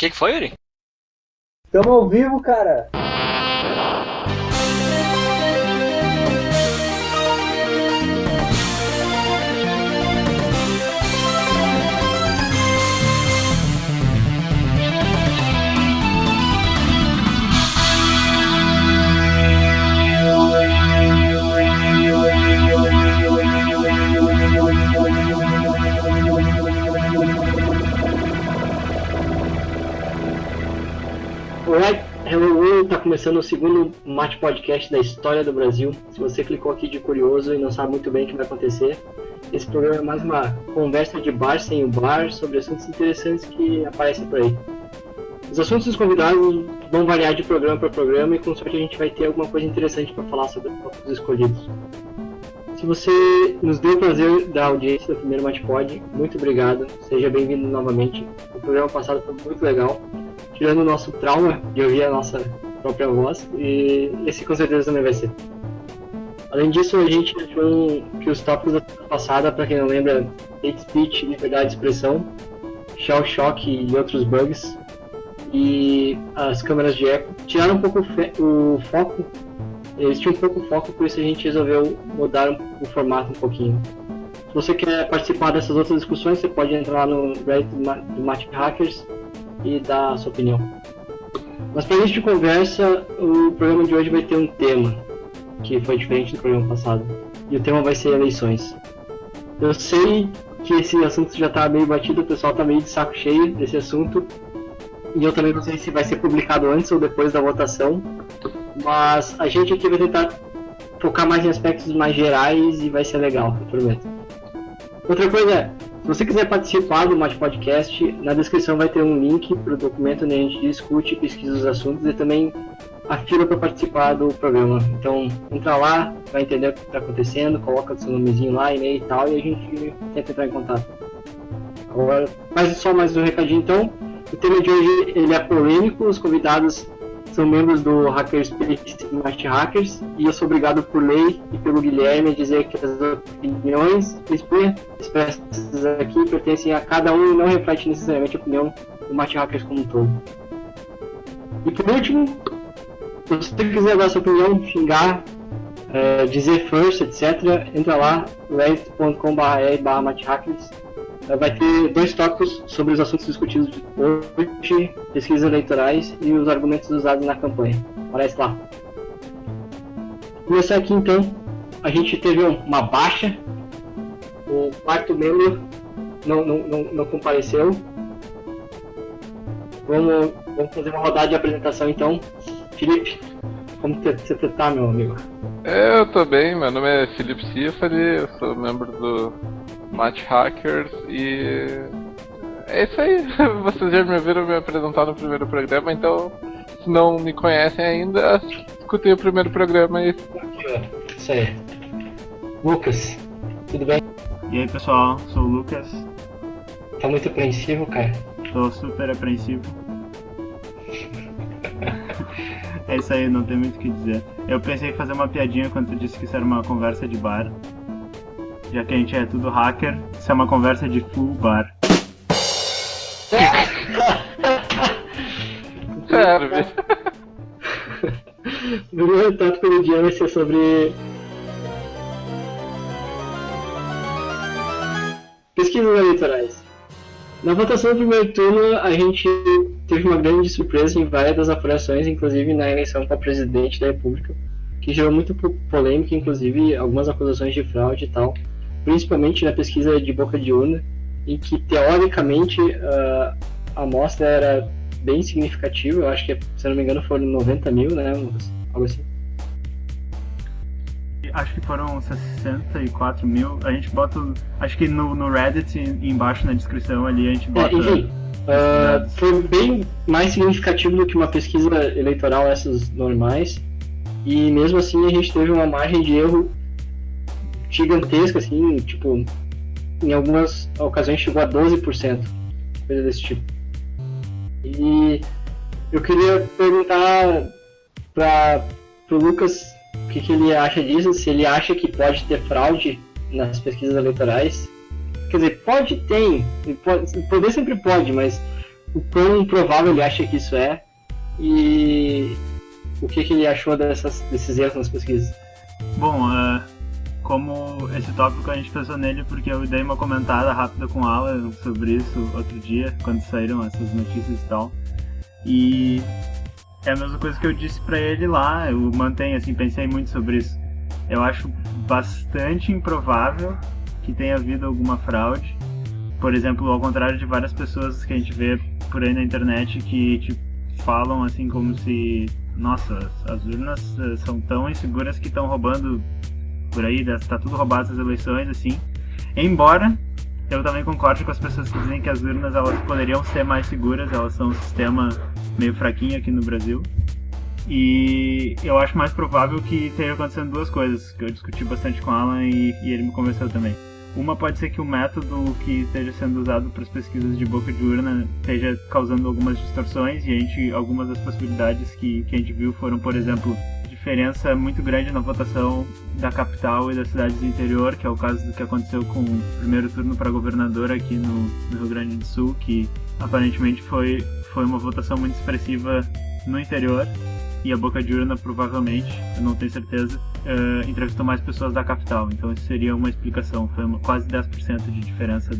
que foi, Yuri? Tamo ao vivo, cara! Alright, hello, tá começando o segundo Mate Podcast da história do Brasil. Se você clicou aqui de curioso e não sabe muito bem o que vai acontecer, esse programa é mais uma conversa de bar sem o bar sobre assuntos interessantes que aparecem por aí. Os assuntos dos convidados vão variar de programa para programa e com sorte a gente vai ter alguma coisa interessante para falar sobre os escolhidos. Se você nos deu o prazer da audiência do primeiro Mate Pod, muito obrigado, seja bem-vindo novamente. O programa passado foi muito legal, tirando o nosso trauma de ouvir a nossa própria voz, e esse com certeza também vai ser. Além disso, a gente achou que os tópicos da semana passada, para quem não lembra, hate speech, liberdade de expressão, shell shock e outros bugs, e as câmeras de eco, tiraram um pouco o foco. Eles tinham um pouco foco, por isso a gente resolveu mudar o formato um pouquinho. Se você quer participar dessas outras discussões, você pode entrar lá no Reddit do Mate Hackers e dar a sua opinião. Mas para início de conversa, o programa de hoje vai ter um tema que foi diferente do programa passado. E o tema vai ser eleições. Eu sei que esse assunto já está meio batido, o pessoal está meio de saco cheio desse assunto. E eu também não sei se vai ser publicado antes ou depois da votação. Mas a gente aqui vai tentar focar mais em aspectos mais gerais e vai ser legal, eu prometo. Outra coisa é, se você quiser participar do Mate Podcast, na descrição vai ter um link para o documento onde a gente discute e pesquisa os assuntos e também a fila para participar do programa. Então, entra lá, vai entender o que está acontecendo, coloca o seu nomezinho lá, e-mail e tal, e a gente tenta entrar em contato. Agora, só mais um recadinho então. O tema de hoje ele é polêmico, os convidados são membros do Hackerspace e Mate Hackers, e eu sou obrigado por lei e pelo Guilherme a dizer que as opiniões expressas aqui pertencem a cada um e não refletem necessariamente a opinião do Mate Hackers como um todo. E por último, se você quiser dar sua opinião, xingar, dizer first, etc., entra lá, reddit.com/matehackers. Vai ter 2 tópicos sobre os assuntos discutidos hoje, pesquisas eleitorais e os argumentos usados na campanha. Aparece lá. Vou começar aqui então. A gente teve uma baixa. O quarto membro não compareceu. Vamos fazer uma rodada de apresentação então. Felipe, como você tá, meu amigo? Eu tô bem, meu nome é Felipe Cifari, eu sou membro do Mate Hackers e é isso aí. Vocês já me viram me apresentar no primeiro programa, então se não me conhecem ainda, escutei o primeiro programa e... Aqui, ó. Isso aí. Lucas, tudo bem? E aí pessoal, sou o Lucas. Tá muito apreensivo, cara? Tô super apreensivo. É isso aí, não tem muito o que dizer. Eu pensei em fazer uma piadinha quando tu disse que isso era uma conversa de bar. Já que a gente é tudo hacker, isso é uma conversa de full bar. Sério, O meu retrato pelo dia vai ser sobre pesquisas eleitorais. Na votação do primeiro turno, a gente teve uma grande surpresa em várias das apurações, inclusive na eleição para presidente da República, que gerou muito polêmica, inclusive algumas acusações de fraude e tal, principalmente na pesquisa de boca de urna, em que teoricamente a amostra era bem significativa. Eu acho que, se não me engano, foram 90 mil, né, algo assim. Acho que foram 64 mil. A gente bota, acho que no Reddit, embaixo na descrição ali, a gente bota... Enfim, foi bem mais significativo do que uma pesquisa eleitoral, essas normais, e mesmo assim a gente teve uma margem de erro gigantesca, assim, tipo, em algumas ocasiões chegou a 12%, coisa desse tipo. E eu queria perguntar pro Lucas o que ele acha disso, se ele acha que pode ter fraude nas pesquisas eleitorais. Quer dizer, poder sempre pode, mas o quão provável ele acha que isso é e o que ele achou desses erros nas pesquisas. Bom, como esse tópico a gente pensou nele porque eu dei uma comentada rápida com o Alan sobre isso outro dia, quando saíram essas notícias e tal. E é a mesma coisa que eu disse pra ele lá, eu mantenho assim, pensei muito sobre isso. Eu acho bastante improvável que tenha havido alguma fraude. Por exemplo, ao contrário de várias pessoas que a gente vê por aí na internet que tipo, falam assim como se, nossa, as urnas são tão inseguras que estão roubando por aí, tá tudo roubado essas eleições, assim. Embora eu também concordo com as pessoas que dizem que as urnas elas poderiam ser mais seguras, elas são um sistema meio fraquinho aqui no Brasil. E eu acho mais provável que esteja acontecendo duas coisas, que eu discuti bastante com o Alan e ele me convenceu também. Uma pode ser que o método que esteja sendo usado para as pesquisas de boca de urna esteja causando algumas distorções e algumas das possibilidades que a gente viu foram, por exemplo, diferença muito grande na votação da capital e das cidades do interior, que é o caso do que aconteceu com o primeiro turno para governador aqui no Rio Grande do Sul, que aparentemente foi uma votação muito expressiva no interior. E a boca de urna provavelmente, eu não tenho certeza, entrevistou mais pessoas da capital. Então isso seria uma explicação, foi quase 10% de diferença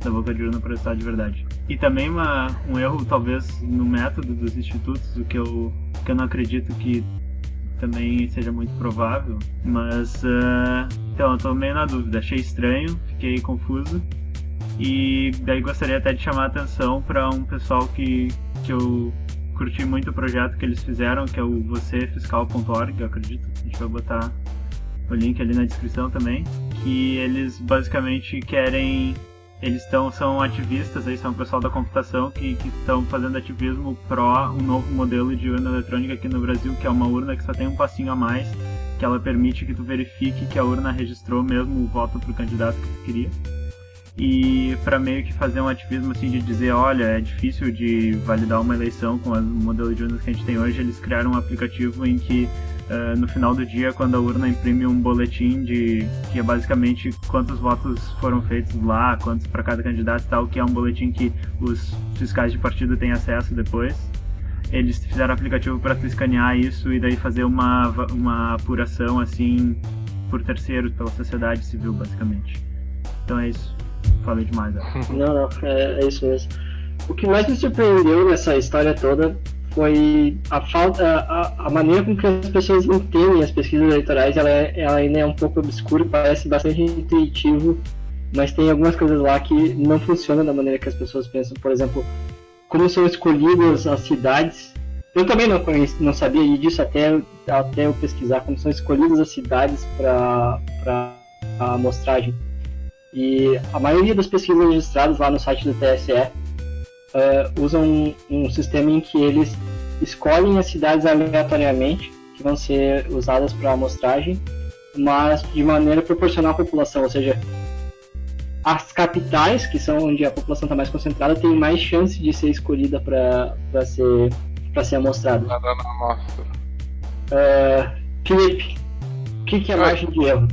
da boca de urna para o estado de verdade. E também um erro talvez no método dos institutos, o que eu não acredito que também seja muito provável. Mas então eu estou meio na dúvida, achei estranho, fiquei confuso. E daí gostaria até de chamar a atenção para um pessoal que eu curti muito o projeto que eles fizeram, que é o vocefiscal.org, eu acredito. A gente vai botar o link ali na descrição também. Que eles basicamente são ativistas, aí são o pessoal da computação que estão fazendo ativismo pró um novo modelo de urna eletrônica aqui no Brasil, que é uma urna que só tem um passinho a mais, que ela permite que tu verifique que a urna registrou mesmo o voto pro candidato que tu queria. E para meio que fazer um ativismo assim de dizer, olha, é difícil de validar uma eleição com o modelo de urnas que a gente tem hoje, eles criaram um aplicativo em que no final do dia, quando a urna imprime um boletim que é basicamente quantos votos foram feitos lá, quantos para cada candidato e tal, que é um boletim que os fiscais de partido têm acesso depois. Eles fizeram um aplicativo para tu escanear isso e daí fazer uma apuração assim por terceiros, pela sociedade civil, basicamente. Então é isso. Falei demais, né? Não, é isso mesmo. O que mais me surpreendeu nessa história toda foi a maneira com que as pessoas entendem as pesquisas eleitorais. Ela ainda é um pouco obscura, parece bastante intuitivo, mas tem algumas coisas lá que não funcionam da maneira que as pessoas pensam. Por exemplo, como são escolhidas as cidades. Eu também não sabia disso até eu pesquisar como são escolhidas as cidades para a amostragem. E a maioria das pesquisas registradas lá no site do TSE usam um sistema em que eles escolhem as cidades aleatoriamente que vão ser usadas para amostragem, mas de maneira proporcional à população, ou seja, as capitais, que são onde a população está mais concentrada, têm mais chance de ser escolhida para ser amostrada. Nada na amostra. Felipe, o que é margem de erro?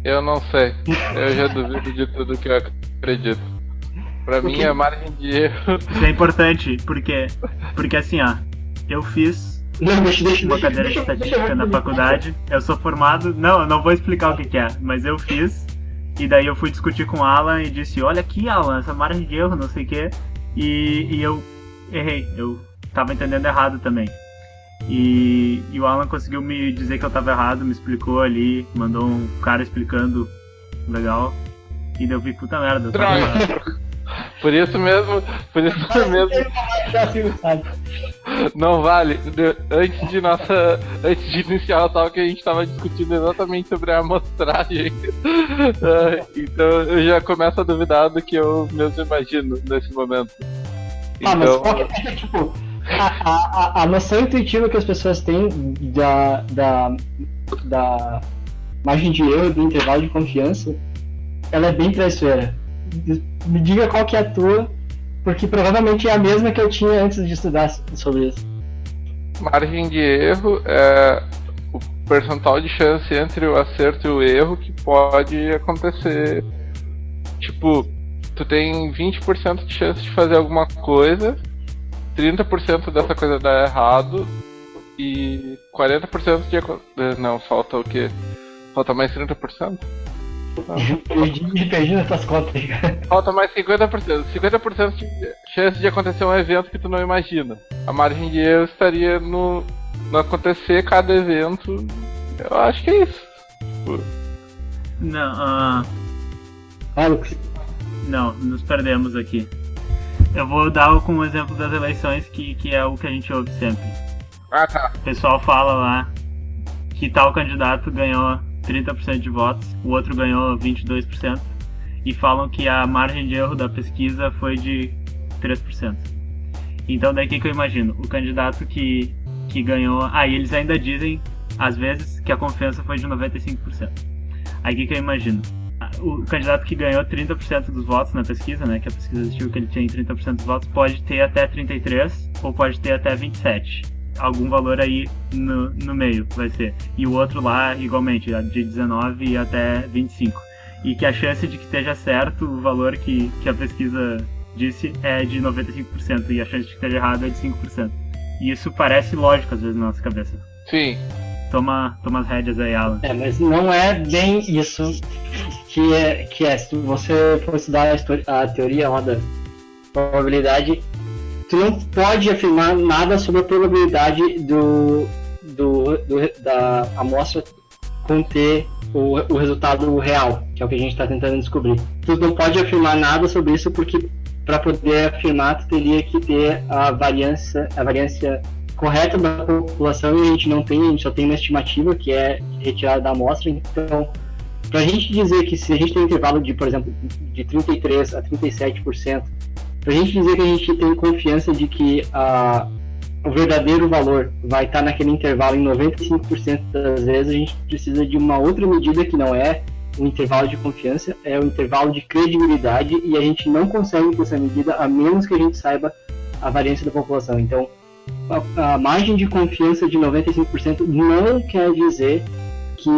Eu não sei. Eu já duvido de tudo que eu acredito. Pra mim, a margem de erro... Isso é importante, porque assim, ó, eu fiz uma cadeira de estatística na faculdade, eu sou formado... Não, eu não vou explicar o que é, mas eu fiz, e daí eu fui discutir com o Alan e disse, olha aqui, Alan, essa margem de erro, não sei o que, e eu errei, eu tava entendendo errado também. E o Alan conseguiu me dizer que eu tava errado, me explicou ali, mandou um cara explicando legal, e daí eu vi, puta merda, eu tava errado. Por isso mesmo. Não vale. Antes de iniciar o talk, a gente tava discutindo exatamente sobre a amostragem. Então eu já começo a duvidar do que eu mesmo imagino nesse momento. Então... mas qual que é, tipo, a noção intuitiva que as pessoas têm da margem de erro, do intervalo de confiança, ela é bem traiçoeira. Me diga qual que é a tua, porque provavelmente é a mesma que eu tinha antes de estudar sobre isso. Margem de erro é o percentual de chance entre o acerto e o erro que pode acontecer. Tipo, tu tem 20% de chance de fazer alguma coisa, 30% dessa coisa dar errado e 40% de... Não, falta o quê? Falta mais 30%? Perdi nas tuas contas aí, cara. Falta mais 50%. 50% de chance de acontecer um evento que tu não imagina. A margem de erro estaria no acontecer cada evento. Eu acho que é isso. Não, Lucas. não, nos perdemos aqui. Eu vou dar como exemplo das eleições, que é o que a gente ouve sempre. Ah, tá. O pessoal fala lá que tal candidato ganhou 30% de votos, o outro ganhou 22%, e falam que a margem de erro da pesquisa foi de 3%. Então daí que eu imagino, o candidato que ganhou... e eles ainda dizem, às vezes, que a confiança foi de 95%. Aí que eu imagino, o candidato que ganhou 30% dos votos na pesquisa, né, que a pesquisa existiu que ele tinha 30% dos votos, pode ter até 33% ou pode ter até 27%. Algum valor aí no meio vai ser. E o outro lá, igualmente, de 19 e até 25. E que a chance de que esteja certo o valor que a pesquisa disse é de 95%. E a chance de que esteja errado é de 5%. E isso parece lógico às vezes na nossa cabeça. Sim. Toma as rédeas aí, Alan. Mas não é bem isso que é. Se você for estudar a teoria lá da probabilidade, tu não pode afirmar nada sobre a probabilidade da amostra conter o resultado real, que é o que a gente está tentando descobrir. Tu não pode afirmar nada sobre isso porque para poder afirmar tu teria que ter a variância correta da população, e a gente só tem uma estimativa que é retirada da amostra. Então, para a gente dizer que se a gente tem um intervalo de, por exemplo, de 33% a 37%, para a gente dizer que a gente tem confiança de que o verdadeiro valor vai estar naquele intervalo em 95% das vezes, a gente precisa de uma outra medida que não é o intervalo de confiança, é o intervalo de credibilidade, e a gente não consegue com essa medida a menos que a gente saiba a variância da população. Então, a margem de confiança de 95% não quer dizer que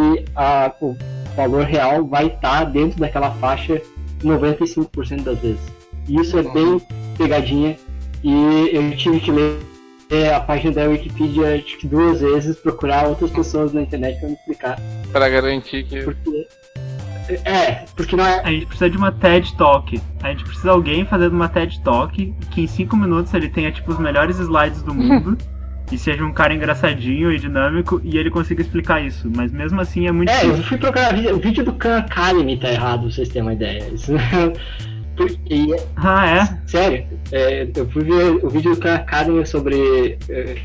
o valor real vai estar dentro daquela faixa 95% das vezes. Isso é bem pegadinha, e eu tive que ler a página da Wikipedia acho que 2 vezes, procurar outras pessoas na internet para me explicar. Para garantir que... Porque não é... A gente precisa de uma TED Talk. A gente precisa de alguém fazendo uma TED Talk que em 5 minutos ele tenha tipo os melhores slides do mundo e seja um cara engraçadinho e dinâmico e ele consiga explicar isso. Mas mesmo assim é muito difícil. Eu fui procurar o vídeo do Khan Academy, tá errado, pra vocês terem uma ideia. Isso... Sério, eu fui ver o vídeo do Khan Academy sobre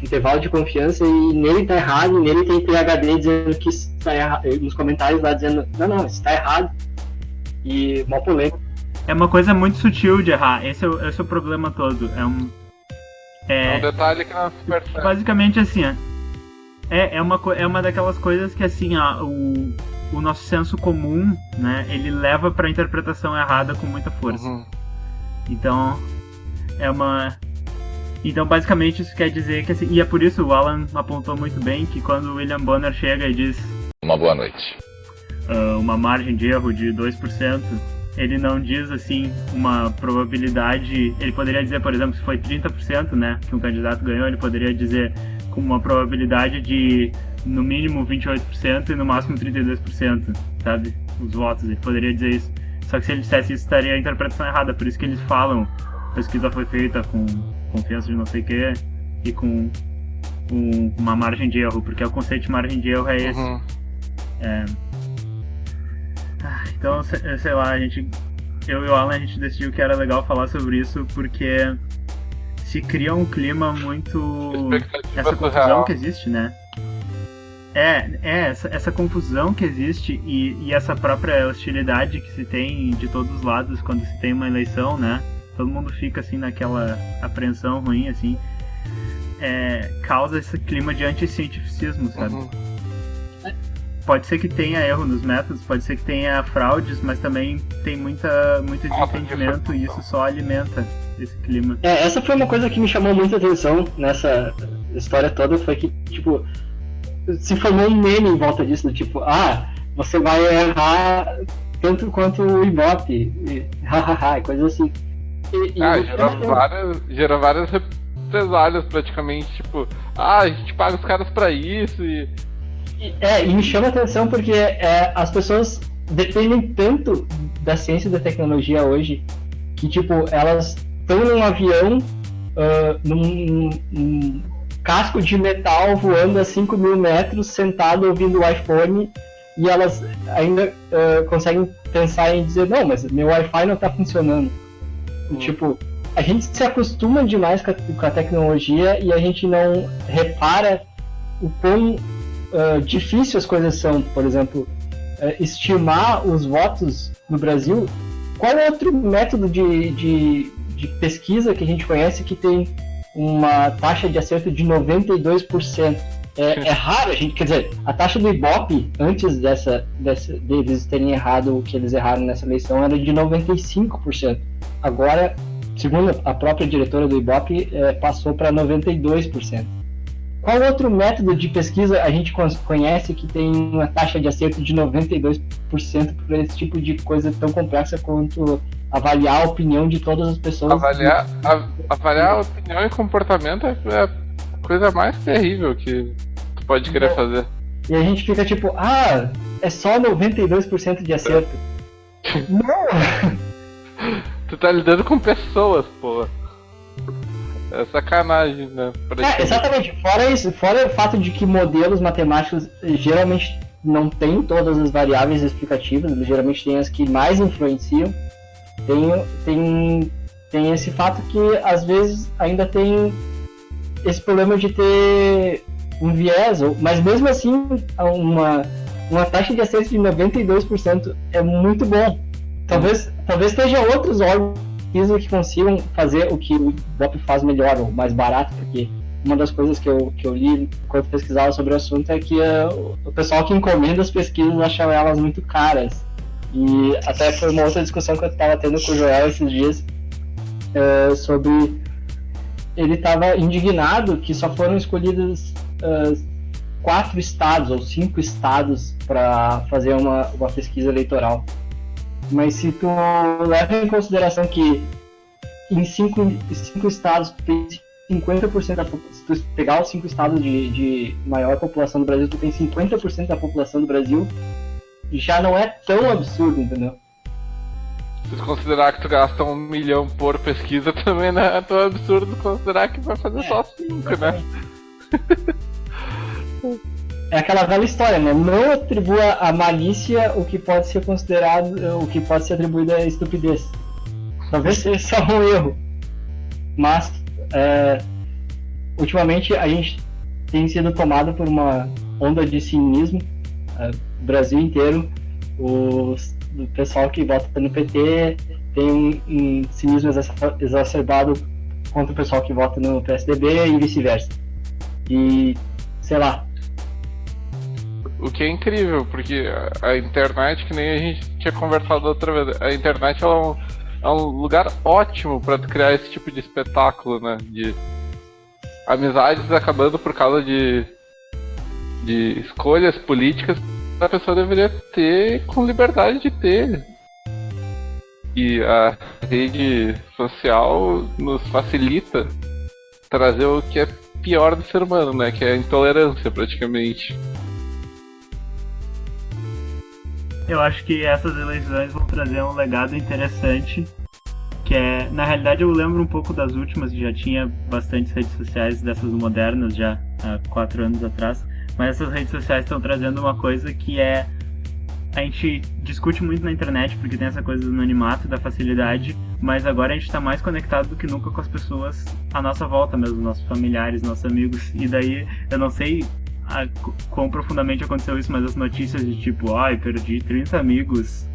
intervalo de confiança e nele tá errado, e nele tem PhD dizendo que isso tá errado, nos comentários lá dizendo, não, isso tá errado, e mó polêmico. É uma coisa muito sutil de errar, esse é o problema todo, é um detalhe que não se percebe. Basicamente assim, é uma daquelas coisas que assim, o nosso senso comum, né, ele leva para a interpretação errada com muita força. Então, Então, basicamente, isso quer dizer que, assim, e é por isso o Alan apontou muito bem que quando o William Bonner chega e diz uma boa noite, uma margem de erro de 2%, ele não diz, assim, uma probabilidade... Ele poderia dizer, por exemplo, se foi 30%, né, que um candidato ganhou, ele poderia dizer com uma probabilidade de no mínimo 28% e no máximo 32%, sabe? Os votos, ele poderia dizer isso. Só que se ele dissesse isso, estaria a interpretação errada. Por isso que eles falam, a pesquisa foi feita com confiança de não sei o que e com uma margem de erro, porque o conceito de margem de erro é esse. Então, sei lá, eu e o Alan, a gente decidiu que era legal falar sobre isso, porque se cria um clima muito... Essa confusão que existe, né? Essa confusão que existe e essa própria hostilidade que se tem de todos os lados quando se tem uma eleição, né? Todo mundo fica assim naquela apreensão ruim, assim. Causa esse clima de anticientificismo, sabe? Pode ser que tenha erro nos métodos, pode ser que tenha fraudes, mas também tem muito desentendimento e isso só alimenta esse clima. Essa foi uma coisa que me chamou muita atenção nessa história toda, foi que, tipo, se formou um meme em volta disso, do tipo, você vai errar tanto quanto o Ibope, coisa assim. Gera várias represálias praticamente, tipo, a gente paga os caras pra isso e me chama a atenção porque as pessoas dependem tanto da ciência e da tecnologia hoje que, tipo, elas estão num avião, num casco de metal voando a 5.000 metros, sentado ouvindo o iPhone, e elas ainda conseguem pensar em dizer, não, mas meu Wi-Fi não tá funcionando. Tipo, a gente se acostuma demais com a tecnologia e a gente não repara o quão difícil as coisas são. Por exemplo, estimar os votos no Brasil. Qual é outro método de pesquisa que a gente conhece que tem uma taxa de acerto de 92%? É raro, quer dizer, a taxa do Ibope, antes deles terem errado o que eles erraram nessa eleição, era de 95%. Agora, segundo a própria diretora do Ibope, passou para 92%. Qual outro método de pesquisa a gente conhece que tem uma taxa de acerto de 92% para esse tipo de coisa tão complexa quanto avaliar a opinião de todas as pessoas? Avaliar a opinião e comportamento é a coisa mais terrível que tu pode querer fazer. E a gente fica tipo, é só 92% de acerto. Não! Tu tá lidando com pessoas, pô. É sacanagem, né? Exatamente. Fora isso, fora o fato de que modelos matemáticos geralmente não têm todas as variáveis explicativas, eles geralmente têm as que mais influenciam. Tem esse fato que às vezes ainda tem esse problema de ter um viés, mas mesmo assim uma taxa de acerto de 92% é muito bom. Talvez tenha outros órgãos que consigam fazer o que o Ibope faz melhor ou mais barato, porque uma das coisas que eu li quando pesquisava sobre o assunto é que o pessoal que encomenda as pesquisas acha elas muito caras. E até foi uma outra discussão que eu estava tendo com o Joel esses dias sobre... Ele estava indignado que só foram escolhidos 4 estados ou 5 estados para fazer uma pesquisa eleitoral. Mas se tu leva em consideração que em 5 estados tu tem 50% da população, se tu pegar os 5 estados de maior população do Brasil, tu tem 50% da população do Brasil, já não é tão absurdo, entendeu? Se tu considerar que tu gasta 1 milhão por pesquisa, também não é tão absurdo considerar que vai fazer só 5, né? É aquela velha história, né? Não atribua à malícia o que pode ser considerado, o que pode ser atribuído à estupidez. Talvez seja só um erro. Mas, ultimamente, a gente tem sido tomado por uma onda de cinismo. O Brasil inteiro, o pessoal que vota no PT tem um cinismo exacerbado contra o pessoal que vota no PSDB e vice-versa. E, sei lá. O que é incrível, porque a internet, que nem a gente tinha conversado outra vez, a internet é um lugar ótimo para criar esse tipo de espetáculo, né? De amizades acabando por causa de escolhas políticas que a pessoa deveria ter com liberdade de ter. E a rede social nos facilita trazer o que é pior do ser humano, né? Que é a intolerância, praticamente. Eu acho que essas eleições vão trazer um legado interessante, que é, na realidade eu lembro um pouco das últimas, já tinha bastantes redes sociais dessas modernas já há 4 anos atrás, mas essas redes sociais estão trazendo uma coisa que é, a gente discute muito na internet porque tem essa coisa do anonimato, da facilidade, mas agora a gente está mais conectado do que nunca com as pessoas à nossa volta mesmo, nossos familiares, nossos amigos, e daí eu não sei quão profundamente aconteceu isso, mas as notícias de tipo, perdi 30 amigos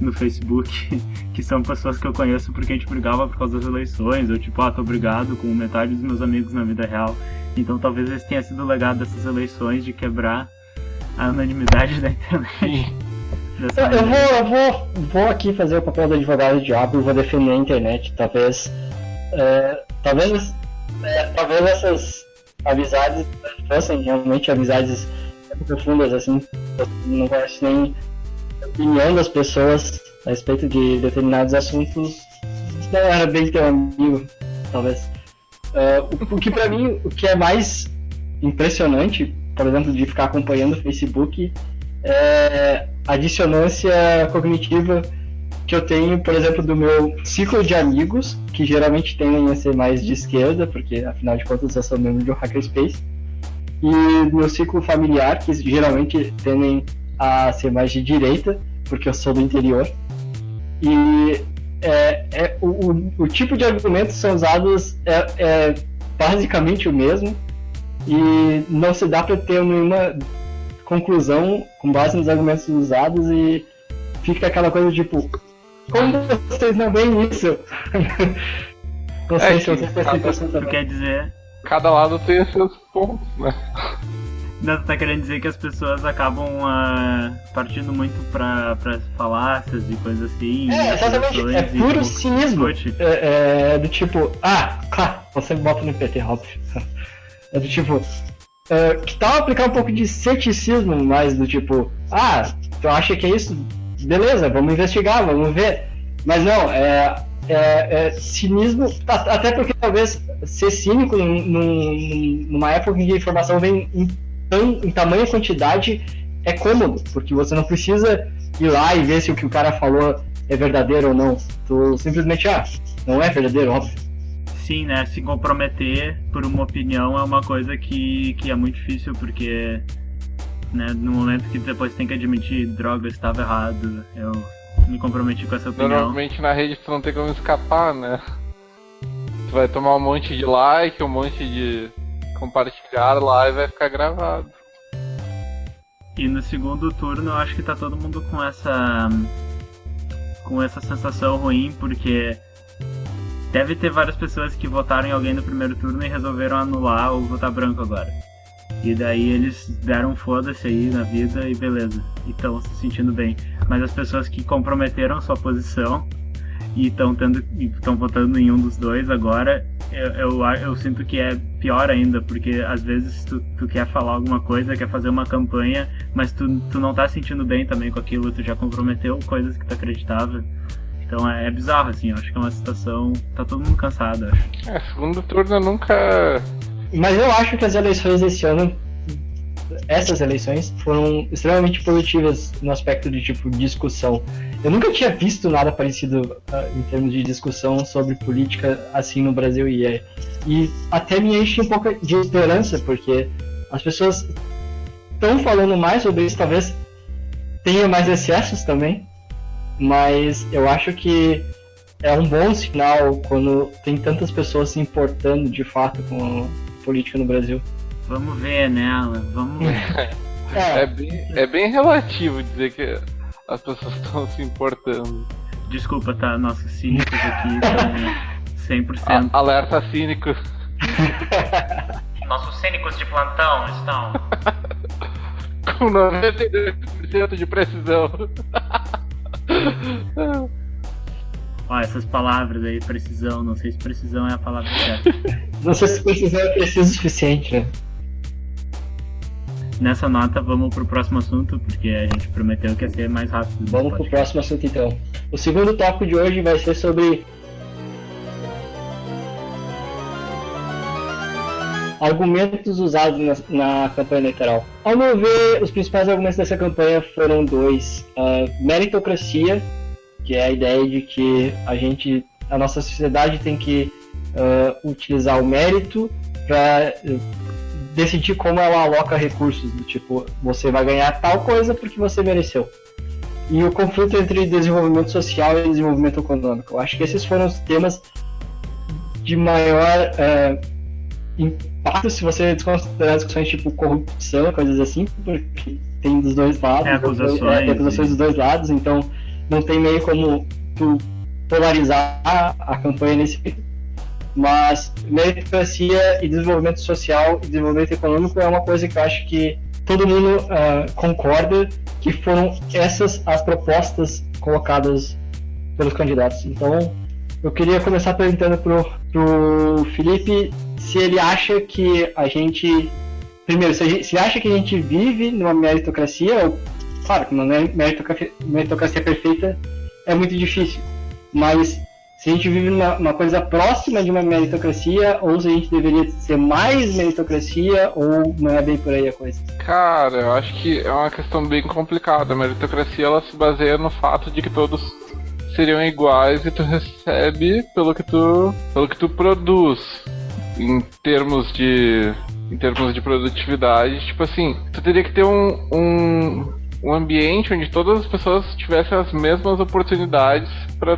no Facebook, que são pessoas que eu conheço porque a gente brigava por causa das eleições, ou tipo, tô brigado com metade dos meus amigos na vida real. Então talvez esse tenha sido o legado dessas eleições, de quebrar a anonimidade da internet. Eu vou aqui fazer o papel do advogado do diabo e vou defender a internet. Talvez essas amizades fossem realmente amizades profundas, assim, não conhece nem opinião das pessoas a respeito de determinados assuntos não era bem teu amigo, talvez. O que pra mim, o que é mais impressionante, por exemplo, de ficar acompanhando o Facebook, é a dissonância cognitiva que eu tenho, por exemplo, do meu ciclo de amigos, que geralmente tendem a ser mais de esquerda, porque afinal de contas eu sou membro de um hackerspace, e meu ciclo familiar, que geralmente tendem a ser mais de direita, porque eu sou do interior. E o tipo de argumentos que são usados é basicamente o mesmo, e não se dá para ter nenhuma conclusão com base nos argumentos usados, e fica aquela coisa tipo, como vocês não veem isso? Não sei se vocês têm essa impressão também. Quer dizer... Cada lado tem os seus pontos, né? Não, tu tá querendo dizer que as pessoas acabam partindo muito pra falácias e coisas assim. Exatamente, é puro cinismo. Do tipo, claro, você bota no PT, óbvio. É do tipo, que tal aplicar um pouco de ceticismo, mais do tipo, tu acha que é isso? Beleza, vamos investigar, vamos ver. Mas não, cinismo, até porque talvez ser cínico numa época em que a informação vem em tamanha quantidade é cômodo, porque você não precisa ir lá e ver se o que o cara falou é verdadeiro ou não. Tu simplesmente, não é verdadeiro, óbvio. Sim, né? Se comprometer por uma opinião é uma coisa que é muito difícil, porque, né, no momento que depois tem que admitir, droga, eu estava errado, eu me comprometi com essa opinião. Normalmente na rede tu não tem como escapar, né? Tu vai tomar um monte de like, um monte de compartilhar lá e vai ficar gravado. E no segundo turno eu acho que tá todo mundo com essa sensação ruim, porque deve ter várias pessoas que votaram em alguém no primeiro turno e resolveram anular ou votar branco agora. E daí eles deram foda-se aí na vida e beleza, e estão se sentindo bem. Mas as pessoas que comprometeram sua posição e estão votando em um dos dois agora, eu sinto que é pior ainda, porque às vezes tu quer falar alguma coisa, quer fazer uma campanha, mas tu não tá sentindo bem também com aquilo, tu já comprometeu coisas que tu acreditava. Então é bizarro, assim, eu acho que é uma situação, tá todo mundo cansado, acho. Segundo turno eu nunca... Mas eu acho que as eleições desse ano, essas eleições, foram extremamente positivas no aspecto de, tipo, discussão. Eu nunca tinha visto nada parecido em termos de discussão sobre política assim no Brasil, e até me enche um pouco de esperança, porque as pessoas estão falando mais sobre isso, talvez tenha mais excessos também, mas eu acho que é um bom sinal quando tem tantas pessoas se importando de fato com a política no Brasil. Vamos ver, né, Alan? Vamos ver. É bem relativo dizer que as pessoas estão se importando. Desculpa, tá? Nossos cínicos aqui estão 100%. Alerta cínico. Nossos cínicos de plantão estão com 92% de precisão. Essas palavras aí, precisão, não sei se precisão é a palavra certa. Não sei se precisão é preciso o suficiente, né? Nessa nota, vamos pro próximo assunto, porque a gente prometeu que ia ser mais rápido. Vamos pro próximo assunto, então. O segundo tópico de hoje vai ser sobre argumentos usados na campanha eleitoral. Ao meu ver, os principais argumentos dessa campanha foram dois. Meritocracia, que é a ideia de que a nossa sociedade tem que utilizar o mérito para decidir como ela aloca recursos, do tipo, você vai ganhar tal coisa porque você mereceu. E o conflito entre desenvolvimento social e desenvolvimento econômico. Eu acho que esses foram os temas de maior impacto, se você desconsiderar discussões tipo corrupção, coisas assim, porque tem dos dois lados, acusações dos dois lados, então não tem meio como tu polarizar a campanha nesse sentido. Mas meritocracia e desenvolvimento social e desenvolvimento econômico é uma coisa que eu acho que todo mundo concorda que foram essas as propostas colocadas pelos candidatos. Então, eu queria começar perguntando pro Felipe se ele acha que a gente... Primeiro, se acha que a gente vive numa meritocracia, ou Claro que uma meritocracia perfeita é muito difícil, mas se a gente vive uma coisa próxima de uma meritocracia, ou se a gente deveria ser mais meritocracia, ou não é bem por aí a coisa? Cara, eu acho que é uma questão bem complicada. A meritocracia, ela se baseia no fato de que todos seriam iguais e tu recebe pelo que tu produz. Em termos de produtividade, tipo assim, tu teria que ter um ambiente onde todas as pessoas tivessem as mesmas oportunidades pra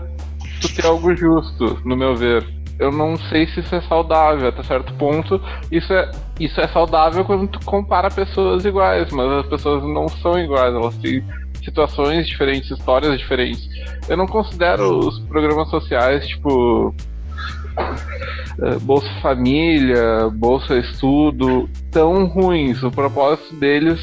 tu ter algo justo, no meu ver. Eu não sei se isso é saudável, até certo ponto. Isso é saudável quando tu compara pessoas iguais, mas as pessoas não são iguais, elas têm situações diferentes, histórias diferentes. Eu não considero os programas sociais, tipo Bolsa Família, Bolsa Estudo, tão ruins. O propósito deles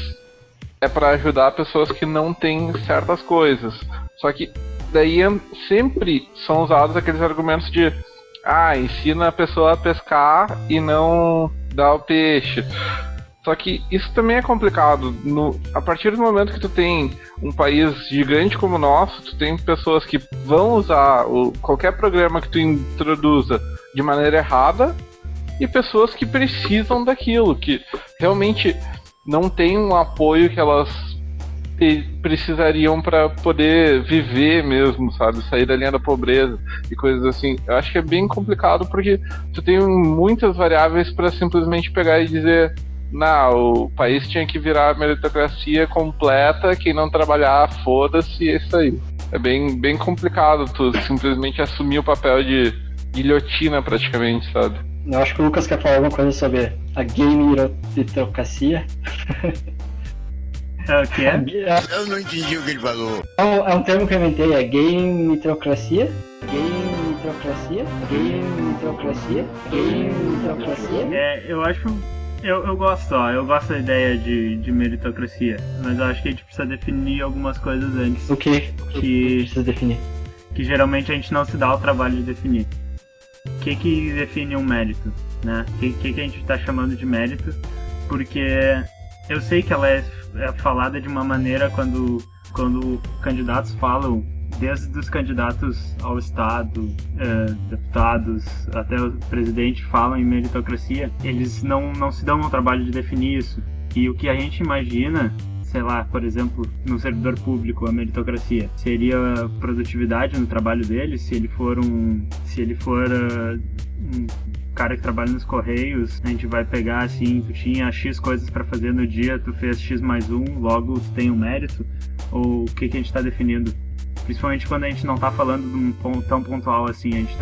é para ajudar pessoas que não têm certas coisas. Só que daí sempre são usados aqueles argumentos de ensina a pessoa a pescar e não dá o peixe. Só que isso também é complicado. A partir do momento que tu tem um país gigante como o nosso, tu tem pessoas que vão usar qualquer programa que tu introduza de maneira errada e pessoas que precisam daquilo, que realmente não tem um apoio que elas precisariam para poder viver mesmo, sabe? Sair da linha da pobreza e coisas assim. Eu acho que é bem complicado porque tu tem muitas variáveis para simplesmente pegar e dizer o país tinha que virar meritocracia completa, quem não trabalhar, foda-se, é isso aí. É bem complicado tu simplesmente assumir o papel de guilhotina praticamente, sabe? Eu acho que o Lucas quer falar alguma coisa sobre a meritocracia. O que é? Eu não entendi o que ele falou. É um termo que eu inventei, é gameitocracia. Gameitocracia. Gameitocracia. Gameitocracia. Eu acho... Eu gosto da ideia de meritocracia, mas eu acho que a gente precisa definir algumas coisas antes. O que precisa definir? Que geralmente a gente não se dá o trabalho de definir. O que define um mérito, né? O que a gente está chamando de mérito? Porque eu sei que ela é falada de uma maneira quando candidatos falam, desde os candidatos ao Estado, deputados, até o presidente falam em meritocracia, eles não se dão ao trabalho de definir isso. E o que a gente imagina, sei lá, por exemplo, no servidor público, a meritocracia, seria produtividade no trabalho dele, se ele for um cara que trabalha nos Correios, a gente vai pegar assim, tu tinha X coisas para fazer no dia, tu fez X mais 1, logo tu tem um mérito, ou o que a gente está definindo? Principalmente quando a gente não tá falando de um ponto tão pontual assim, a gente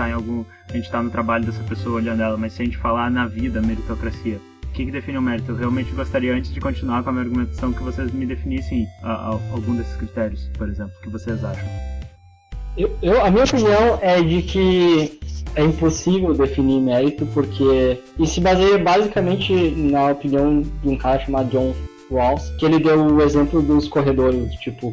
tá no trabalho dessa pessoa olhando ela, mas se a gente falar na vida, meritocracia, o que define o mérito? Eu realmente gostaria, antes de continuar com a minha argumentação, que vocês me definissem algum desses critérios, por exemplo, o que vocês acham. A minha opinião é de que é impossível definir mérito, porque isso se baseia basicamente na opinião de um cara chamado John Rawls, que ele deu o exemplo dos corredores, tipo,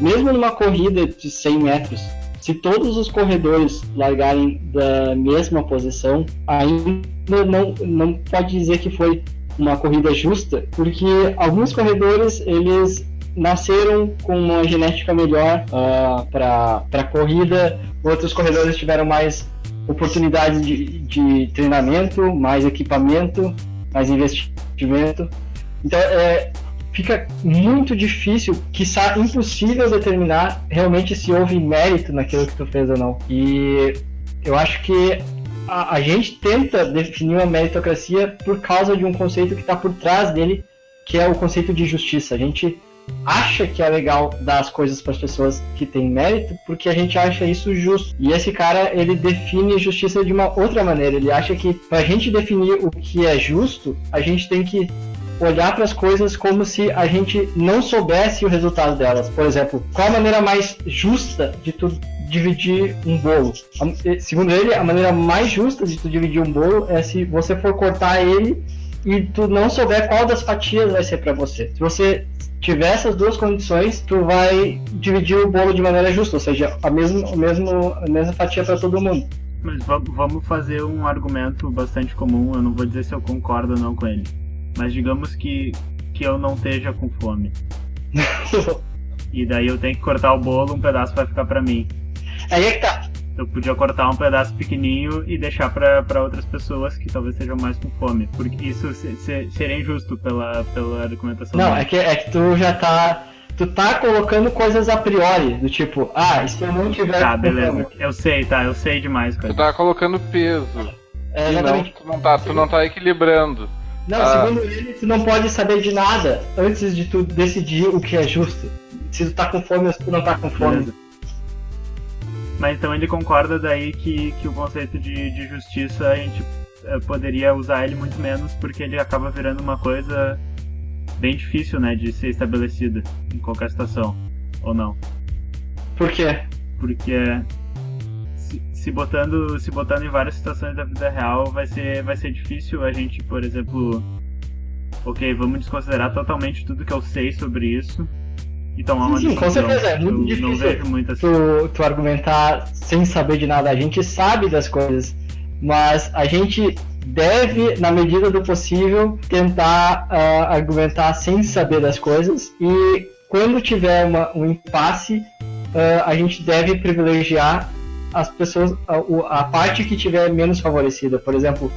mesmo numa corrida de 100 metros, se todos os corredores largarem da mesma posição, ainda não pode dizer que foi uma corrida justa, porque alguns corredores, eles nasceram com uma genética melhor para corrida, outros corredores tiveram mais oportunidades de treinamento, mais equipamento, mais investimento. Então, fica muito difícil, quiçá impossível, determinar realmente se houve mérito naquilo que tu fez ou não. E eu acho que a gente tenta definir uma meritocracia por causa de um conceito que está por trás dele, que é o conceito de justiça. A gente acha que é legal dar as coisas para as pessoas que têm mérito porque a gente acha isso justo. E esse cara, ele define justiça de uma outra maneira. Ele acha que para a gente definir o que é justo, a gente tem que olhar para as coisas como se a gente não soubesse o resultado delas. Por exemplo, qual a maneira mais justa de tu dividir um bolo? Segundo ele, a maneira mais justa de tu dividir um bolo é se você for cortar ele e tu não souber qual das fatias vai ser para você. Se você tiver essas duas condições, tu vai dividir o bolo de maneira justa, ou seja, a mesma fatia para todo mundo. Mas vamos fazer um argumento bastante comum, eu não vou dizer se eu concordo ou não com ele. Mas digamos que eu não esteja com fome. e daí eu tenho que cortar o bolo, um pedaço vai ficar pra mim. Aí é que tá. Eu podia cortar um pedaço pequenininho e deixar pra outras pessoas que talvez sejam mais com fome, porque isso seria injusto pela argumentação. Não, é que tu já tá... Tu tá colocando coisas a priori, do tipo, se eu não tiver... Tá, beleza. Eu sei demais, cara. Tu tá colocando peso. É, E exatamente. tu não tá equilibrando. Não, segundo ele, tu não pode saber de nada antes de tu decidir o que é justo. Se tu tá com fome ou se tu não tá com fome. Beleza. Mas então ele concorda daí que o conceito de justiça a gente poderia usar ele muito menos, porque ele acaba virando uma coisa bem difícil, né, de ser estabelecida em qualquer situação, ou não? Por quê? Porque se botando em várias situações da vida real vai ser difícil a gente, por exemplo, vamos desconsiderar totalmente tudo que eu sei sobre isso e tomar uma decisão. Com certeza, é muito difícil não vejo muito assim. tu argumentar sem saber de nada. A gente sabe das coisas, mas a gente deve, na medida do possível, tentar argumentar sem saber das coisas, e quando tiver um impasse, a gente deve privilegiar as pessoas, a parte que tiver menos favorecida. Por exemplo,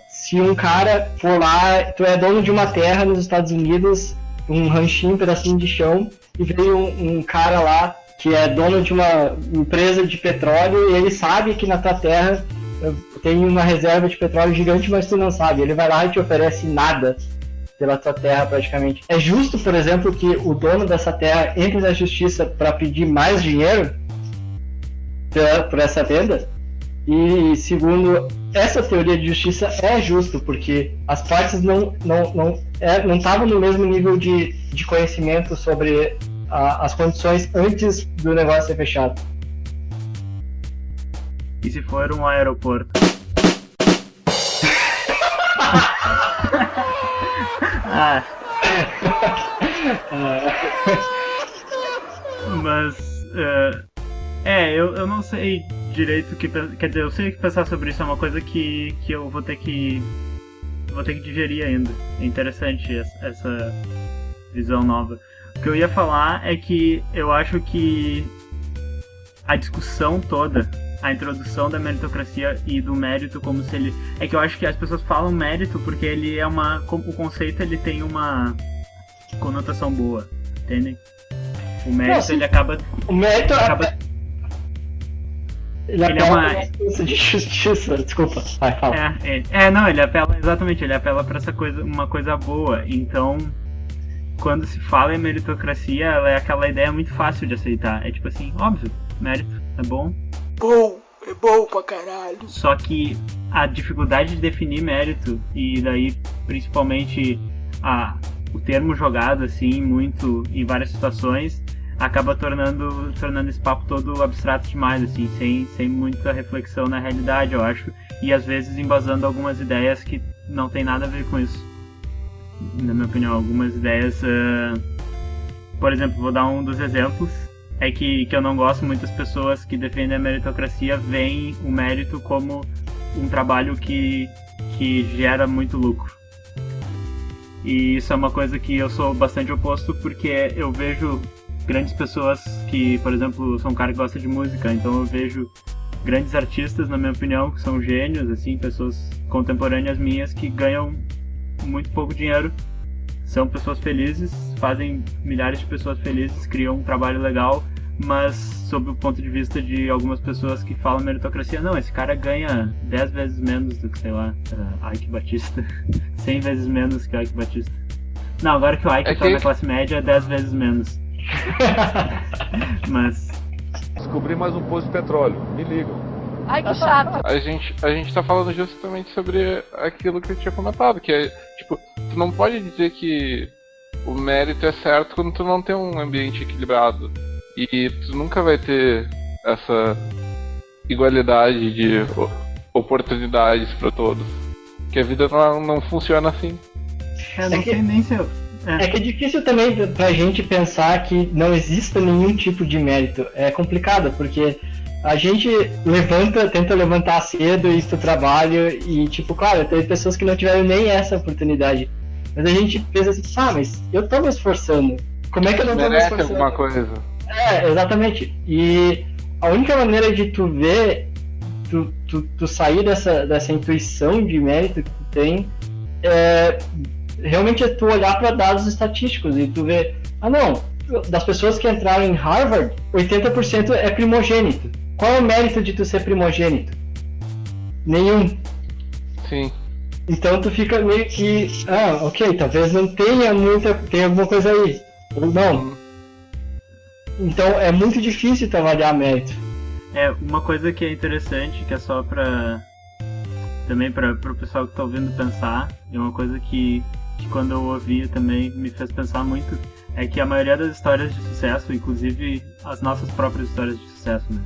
se um cara for lá, tu é dono de uma terra nos Estados Unidos, um ranchinho, um pedacinho de chão, e veio um cara lá que é dono de uma empresa de petróleo, e ele sabe que na tua terra tem uma reserva de petróleo gigante, mas tu não sabe. Ele vai lá e te oferece nada pela tua terra, praticamente. É justo, por exemplo, que o dono dessa terra entre na justiça para pedir mais dinheiro por essa venda? E segundo essa teoria de justiça, é justo, porque as partes não estavam no mesmo nível de conhecimento sobre as condições antes do negócio ser fechado. E se for um aeroporto? Mas eu não sei direito quer dizer, eu sei que pensar sobre isso é uma coisa que eu vou ter que digerir ainda. É interessante essa visão nova. O que eu ia falar é que eu acho que a discussão toda, a introdução da meritocracia e do mérito como se ele... É que eu acho que as pessoas falam mérito porque ele é o conceito ele tem uma conotação boa, entendem? O mérito ele acaba... O mérito ele apela de justiça, desculpa. Vai, fala. Ele apela, exatamente, ele apela pra essa coisa, uma coisa boa. Então, quando se fala em meritocracia, ela é aquela ideia muito fácil de aceitar. É tipo assim, óbvio, mérito é bom. É bom pra caralho. Só que a dificuldade de definir mérito, e daí principalmente o termo jogado assim, muito em várias situações, acaba tornando esse papo todo abstrato demais, assim, sem muita reflexão na realidade, eu acho, e às vezes embasando algumas ideias que não tem nada a ver com isso. Na minha opinião, algumas ideias, por exemplo, vou dar um dos exemplos, é que eu não gosto muito das pessoas que defendem a meritocracia, veem o mérito como um trabalho que gera muito lucro. E isso é uma coisa que eu sou bastante oposto, porque eu vejo grandes pessoas que, por exemplo, eu sou um cara que gosta de música, então eu vejo grandes artistas, na minha opinião, que são gênios, assim, pessoas contemporâneas minhas que ganham muito pouco dinheiro, são pessoas felizes, fazem milhares de pessoas felizes, criam um trabalho legal, mas sob o ponto de vista de algumas pessoas que falam meritocracia, não, esse cara ganha 10 vezes menos do que, sei lá, Ike Batista, 100 vezes menos que Ike Batista. Não, agora que o Ike tá na classe média, é 10 vezes menos. Mas... Descobri mais um poço de petróleo, me ligam. Ai, que chato. A gente tá falando justamente sobre aquilo que eu tinha comentado, que é, tipo, tu não pode dizer que o mérito é certo quando tu não tem um ambiente equilibrado. E tu nunca vai ter essa igualdade de oportunidades pra todos. Porque a vida não funciona assim. Não sei nem se eu... É que é difícil também pra gente pensar que não exista nenhum tipo de mérito. É complicado, porque a gente tenta levantar cedo e ir pro trabalho e, tipo, claro, tem pessoas que não tiveram nem essa oportunidade. Mas a gente pensa assim, mas eu tô me esforçando. como é que eu não tô me Merece esforçando? alguma coisa. Exatamente. E a única maneira de tu ver, tu sair dessa intuição de mérito que tu tem, realmente é tu olhar para dados estatísticos e tu ver, das pessoas que entraram em Harvard, 80% é primogênito. Qual é o mérito de tu ser primogênito? Nenhum. Sim. Então tu fica meio que, ok, talvez não tenha alguma coisa aí. Ou não. Então é muito difícil tu avaliar mérito. Uma coisa que é interessante, que é só também para o pessoal que tá ouvindo pensar, é uma coisa que quando eu ouvi também me fez pensar muito, é que a maioria das histórias de sucesso, inclusive as nossas próprias histórias de sucesso, né?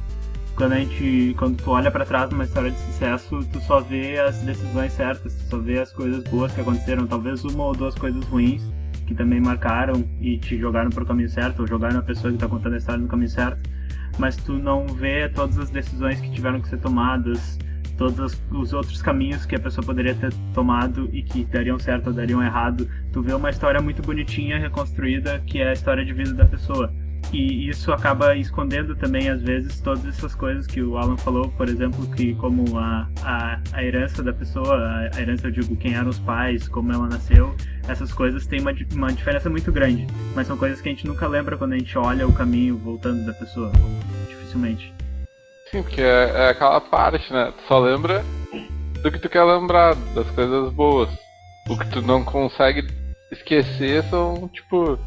Quando tu olha pra trás numa história de sucesso, tu só vê as decisões certas, tu só vê as coisas boas que aconteceram, talvez uma ou duas coisas ruins que também marcaram e te jogaram pro caminho certo, ou jogaram a pessoa que tá contando a história no caminho certo, mas tu não vê todas as decisões que tiveram que ser tomadas, todos os outros caminhos que a pessoa poderia ter tomado e que dariam certo ou dariam errado. Tu vê uma história muito bonitinha, reconstruída, que é a história de vida da pessoa. E isso acaba escondendo também, às vezes, todas essas coisas que o Alan falou, por exemplo, que como a herança da pessoa, a herança, eu digo, quem eram os pais, como ela nasceu, essas coisas têm uma diferença muito grande, mas são coisas que a gente nunca lembra quando a gente olha o caminho voltando da pessoa, dificilmente. Sim, porque é aquela parte, né? Tu só lembra do que tu quer lembrar, das coisas boas. O que tu não consegue esquecer são, tipo,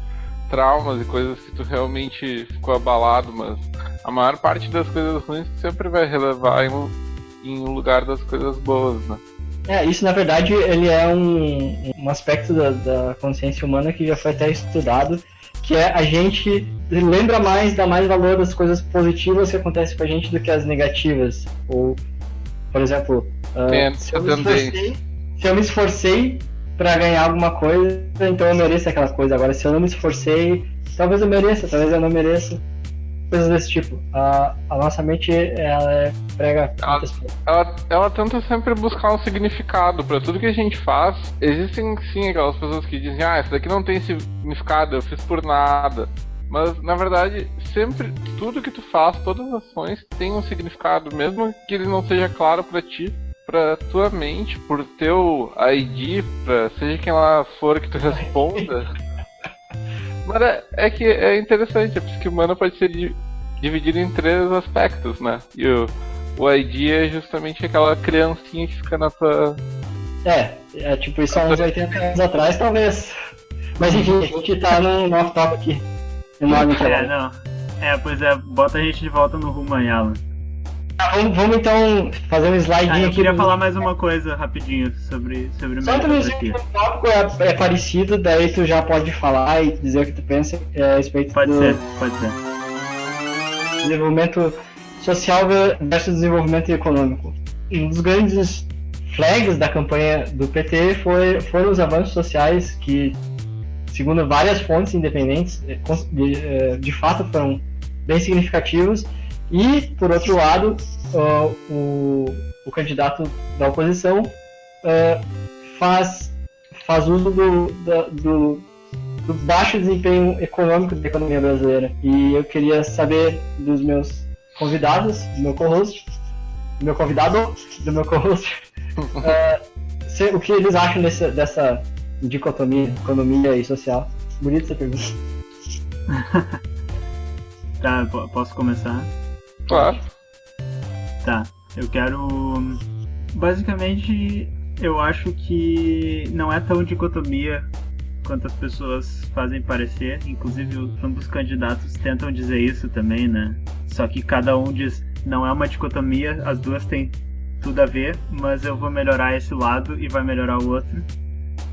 traumas e coisas que tu realmente ficou abalado, mas a maior parte das coisas ruins tu sempre vai relevar em lugar das coisas boas, né? Isso na verdade ele é um aspecto da consciência humana que já foi até estudado, que é a gente lembra mais, dá mais valor das coisas positivas que acontecem com a gente do que as negativas. Ou, por exemplo, se eu me esforcei para ganhar alguma coisa, então eu mereço aquela coisa. Agora, se eu não me esforcei, talvez eu mereça, talvez eu não mereça. Coisas desse tipo. A nossa mente, ela prega muitas coisas. Ela tenta sempre buscar um significado para tudo que a gente faz. Existem sim aquelas pessoas que dizem, isso daqui não tem significado, eu fiz por nada. Mas na verdade, sempre tudo que tu faz, todas as ações têm um significado, mesmo que ele não seja claro para ti, pra tua mente, por teu ID, pra seja quem lá for que tu responda. Mas é que é interessante, a psique humana pode ser dividida em 3 aspectos, né? E o ID é justamente aquela criancinha que fica na tua... tipo isso há uns 80 anos atrás, talvez. Mas enfim, a gente tá no off-top aqui. Pois é, bota a gente de volta no rumo aí, Alan. Vamos então fazer um slide aqui. Eu queria falar mais uma coisa rapidinho sobre o meritocracia. O tópico é parecido, daí tu já pode falar e dizer o que tu pensa a respeito Pode ser. Desenvolvimento social versus desenvolvimento econômico. Um dos grandes flags da campanha do PT foram os avanços sociais que, segundo várias fontes independentes, de fato foram bem significativos. E, por outro lado, o candidato da oposição faz uso do baixo desempenho econômico da economia brasileira. E eu queria saber dos meus convidados, do meu co-host, o que eles acham dessa dicotomia, economia e social. Bonita essa pergunta. Tá, posso começar? Claro. Tá, eu quero... Basicamente, eu acho que não é tão dicotomia quanto as pessoas fazem parecer. Inclusive, um dos candidatos tentam dizer isso também, né? Só que cada um diz, não é uma dicotomia, as duas têm tudo a ver, mas eu vou melhorar esse lado e vai melhorar o outro,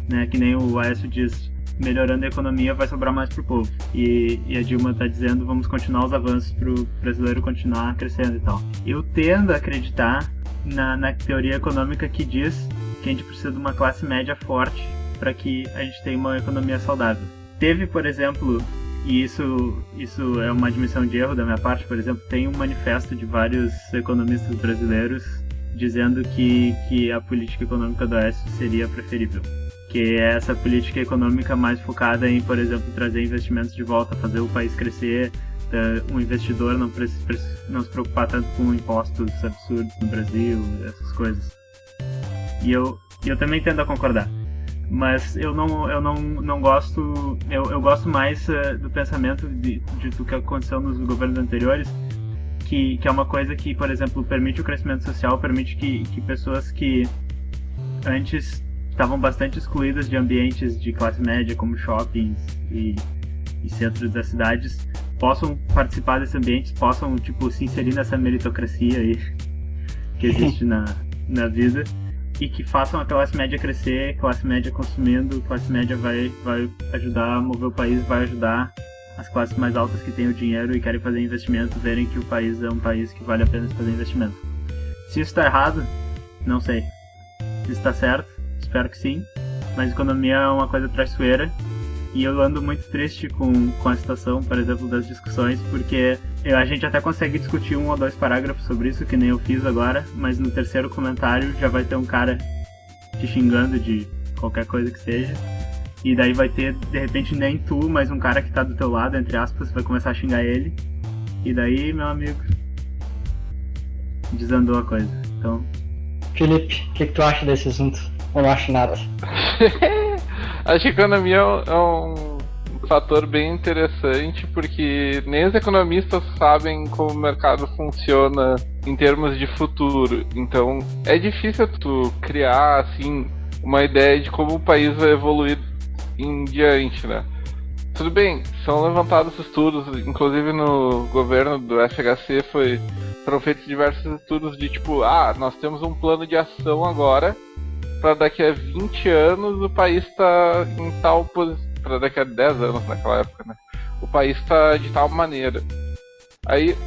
né? Que nem o Aécio diz, melhorando a economia vai sobrar mais pro povo. E a Dilma tá dizendo, vamos continuar os avanços pro brasileiro continuar crescendo e tal. Eu tendo a acreditar na teoria econômica que diz que a gente precisa de uma classe média forte para que a gente tenha uma economia saudável. Teve, por exemplo, e isso é uma admissão de erro da minha parte, por exemplo, tem um manifesto de vários economistas brasileiros dizendo que a política econômica do Oeste seria preferível. Que é essa política econômica mais focada em, por exemplo, trazer investimentos de volta, fazer o país crescer, um investidor não se preocupar tanto com impostos absurdos no Brasil, essas coisas. E eu também tendo a concordar. Mas eu não gosto, eu gosto mais do pensamento do que aconteceu nos governos anteriores, que é uma coisa que, por exemplo, permite o crescimento social, permite que pessoas que antes estavam bastante excluídas de ambientes de classe média, como shoppings e centros das cidades, possam participar desses ambientes, possam se inserir nessa meritocracia aí que existe na vida, e que façam a classe média crescer, classe média consumindo, classe média vai ajudar a mover o país, vai ajudar as classes mais altas que têm o dinheiro e querem fazer investimento, verem que o país é um país que vale a pena fazer investimento. Se isso está errado, não sei. Se está certo, espero que sim, mas economia é uma coisa traiçoeira. E eu ando muito triste com a situação, por exemplo, das discussões, porque a gente até consegue discutir 1 ou 2 parágrafos sobre isso, que nem eu fiz agora, mas no terceiro comentário já vai ter um cara te xingando de qualquer coisa que seja, e daí vai ter, de repente, nem tu, mas um cara que tá do teu lado, entre aspas, vai começar a xingar ele, e daí, meu amigo, desandou a coisa. Então... Felipe, o que tu acha desse assunto? Eu não acho nada. Acho que a economia é um fator bem interessante, porque nem os economistas sabem como o mercado funciona em termos de futuro. Então é difícil tu criar assim uma ideia de como o país vai evoluir em diante, né? Tudo bem, são levantados estudos, inclusive no governo do FHC foram feitos diversos estudos de nós temos um plano de ação agora para daqui a 20 anos o país está em tal posição, para daqui a 10 anos naquela época, né? O país está de tal maneira. Aí,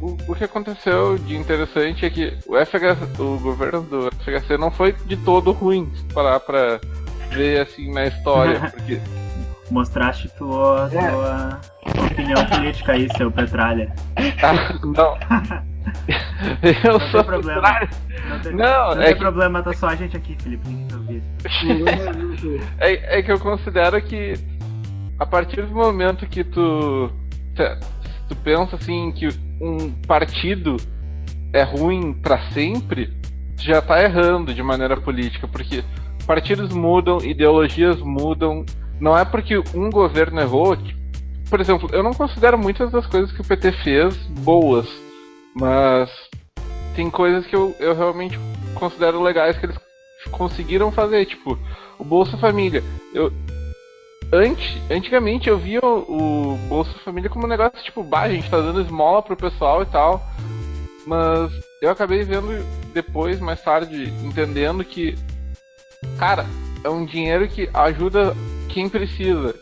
o que aconteceu de interessante é que o governo do FHC não foi de todo ruim, se parar para ver assim na história, porque... Mostraste tua opinião política aí, seu Petralha. Não. Eu não sou tem problema. Não tem que... problema, tá só a gente aqui, Felipe. Ninguém tá ouvindo. É que eu considero que a partir do momento que tu pensa assim que um partido é ruim pra sempre, tu já tá errando de maneira política, porque partidos mudam, ideologias mudam. Não é porque um governo errou. Por exemplo, eu não considero muitas das coisas que o PT fez boas, mas tem coisas que eu realmente considero legais que eles conseguiram fazer, tipo o Bolsa Família. Antigamente eu via o Bolsa Família como um negócio a gente tá dando esmola pro pessoal e tal, mas eu acabei vendo depois, mais tarde, entendendo que, cara, é um dinheiro que ajuda quem precisa.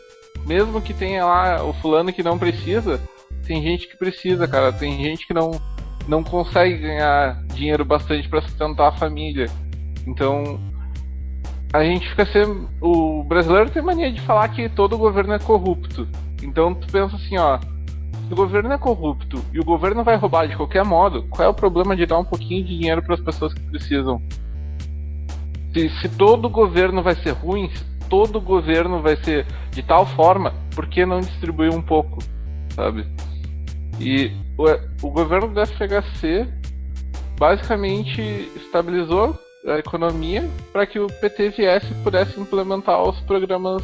Mesmo que tenha lá o fulano que não precisa, tem gente que precisa, cara. Tem gente que não consegue ganhar dinheiro bastante pra sustentar a família. Então, a gente fica sempre... O brasileiro tem mania de falar que todo governo é corrupto. Então, tu pensa assim, se o governo é corrupto e o governo vai roubar de qualquer modo, qual é o problema de dar um pouquinho de dinheiro pras pessoas que precisam? Se todo governo vai ser ruim, se todo governo vai ser de tal forma, por que não distribuir um pouco, sabe? E o governo do FHC basicamente estabilizou a economia para que o PT viesse e pudesse implementar os programas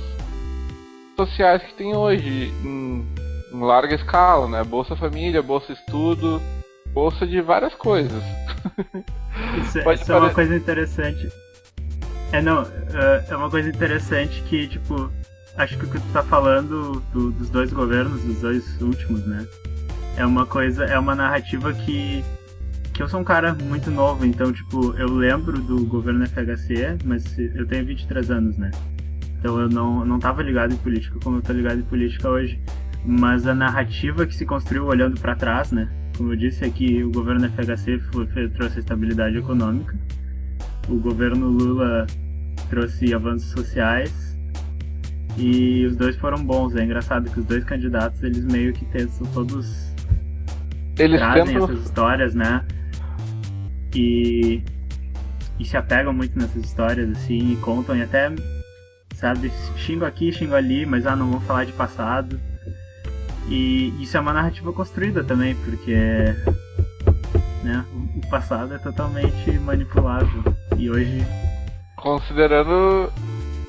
sociais que tem hoje em larga escala, né? Bolsa Família, Bolsa Estudo, bolsa de várias coisas. Isso é uma coisa interessante. É uma coisa interessante que, acho que o que tu tá falando dos dois governos, dos dois últimos, né? É uma narrativa que eu sou um cara muito novo, então, eu lembro do governo FHC, mas eu tenho 23 anos, né? Então eu não tava ligado em política como eu tô ligado em política hoje. Mas a narrativa que se construiu olhando pra trás, né? Como eu disse, é que o governo FHC trouxe estabilidade econômica. O governo Lula trouxe avanços sociais e os dois foram bons. É engraçado que os dois candidatos, eles meio que todos trazem essas histórias, né? e se apegam muito nessas histórias, assim, e contam, e até, sabe, xingo aqui, xingo ali, mas não vão falar de passado. E isso é uma narrativa construída também, porque, né, o passado é totalmente manipulável. E hoje... Considerando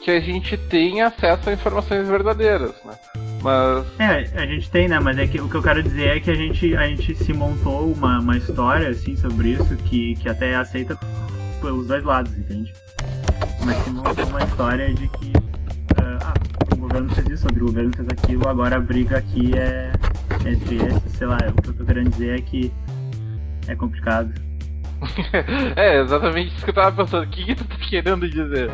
que a gente tem acesso a informações verdadeiras, né? Mas... a gente tem, né? Mas é que o que eu quero dizer é que a gente se montou uma história, assim, sobre isso, que até é aceita pelos dois lados, entende? Mas se montou uma história de que o governo fez isso, outro governo fez aquilo, agora a briga aqui é entre esses, sei lá, o que eu tô querendo dizer é que é complicado. É exatamente isso que eu tava pensando. O que tu tá querendo dizer?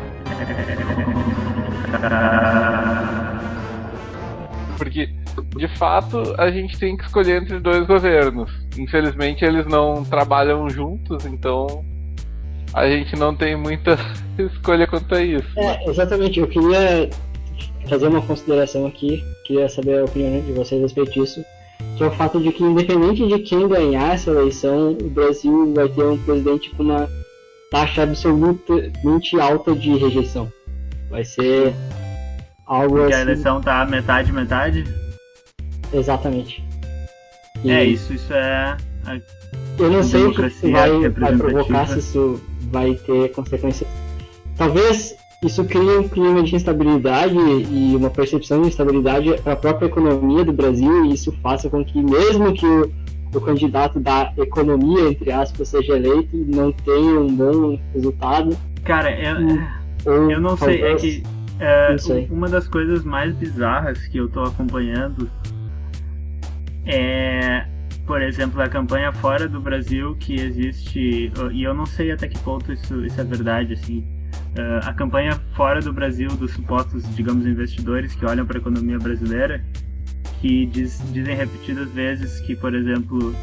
Porque, de fato, a gente tem que escolher entre dois governos. Infelizmente, eles não trabalham juntos, então a gente não tem muita escolha quanto a isso. Exatamente. Eu queria fazer uma consideração aqui, queria saber a opinião de vocês a respeito disso, que é o fato de que, independente de quem ganhar essa eleição, o Brasil vai ter um presidente com uma taxa absolutamente alta de rejeição. Vai ser algo porque assim... a eleição tá metade. Exatamente. Isso é... Eu não sei o que vai representativa. provocar, se isso vai ter consequências. Talvez isso crie um clima de instabilidade e uma percepção de instabilidade para a própria economia do Brasil, e isso faça com que, mesmo que o candidato da economia, entre aspas, seja eleito, não tenha um bom resultado. Cara, eu não sei, é que uma das coisas mais bizarras que eu tô acompanhando é, por exemplo, a campanha fora do Brasil que existe, e eu não sei até que ponto isso é verdade, assim. A campanha fora do Brasil dos supostos, digamos, investidores que olham para a economia brasileira, que dizem repetidas vezes que, por exemplo,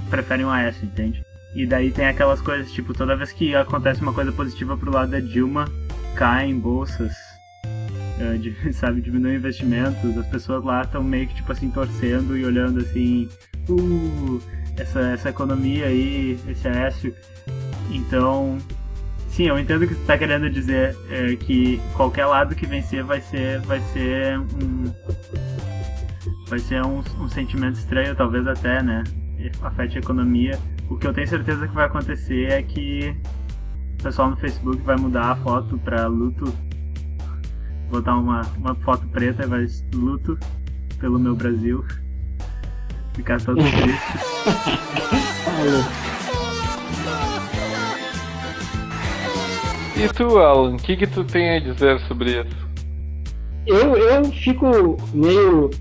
preferem o Aécio, entende? E daí tem aquelas coisas, tipo, toda vez que acontece uma coisa positiva pro lado da Dilma, caem bolsas, sabe, diminuem investimentos, as pessoas lá estão meio que, tipo assim, torcendo e olhando assim, essa economia aí, esse Aécio. Então... Sim, eu entendo o que você está querendo dizer, que qualquer lado que vencer vai ser um sentimento estranho, talvez até, né, afete a economia. O que eu tenho certeza que vai acontecer é que o pessoal no Facebook vai mudar a foto para luto, botar uma foto preta e vai luto pelo meu Brasil, ficar todo triste. E tu, Alan, o que tu tem a dizer sobre isso? Eu fico meio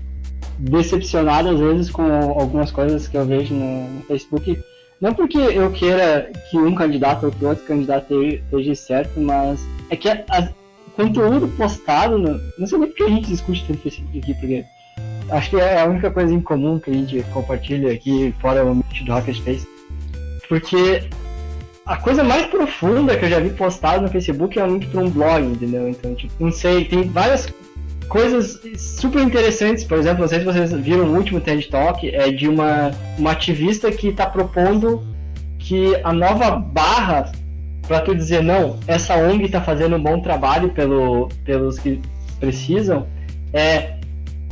decepcionado às vezes com algumas coisas que eu vejo no Facebook. Não porque eu queira que um candidato ou que outro candidato esteja certo, mas é que conteúdo postado, não sei nem porque a gente discute tanto no Facebook aqui, porque acho que é a única coisa em comum que a gente compartilha aqui, fora o ambiente do Hackerspace. Porque a coisa mais profunda que eu já vi postado no Facebook é um link para um blog, entendeu? Então, tipo, não sei, tem várias coisas super interessantes. Por exemplo, não sei se vocês viram o último TED Talk, é de uma ativista que está propondo que a nova barra para tu dizer, não, essa ONG está fazendo um bom trabalho pelos que precisam,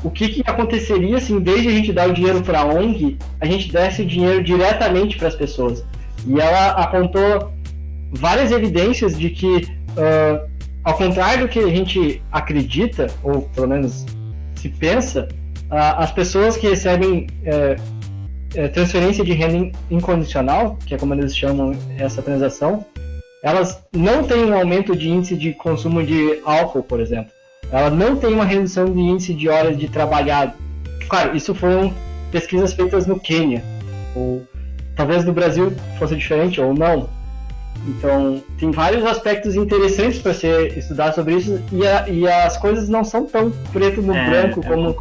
o que aconteceria se, em vez de a gente dar o dinheiro para a ONG, a gente desse o dinheiro diretamente para as pessoas. E ela apontou várias evidências de que, ao contrário do que a gente acredita, ou pelo menos se pensa, as pessoas que recebem transferência de renda incondicional, que é como eles chamam essa transação, elas não têm um aumento de índice de consumo de álcool, por exemplo. Elas não têm uma redução de índice de horas de trabalhado. Claro, isso foram pesquisas feitas no Quênia, ou talvez no Brasil fosse diferente ou não. Então, tem vários aspectos interessantes para ser estudado sobre isso, e as coisas não são tão preto no branco como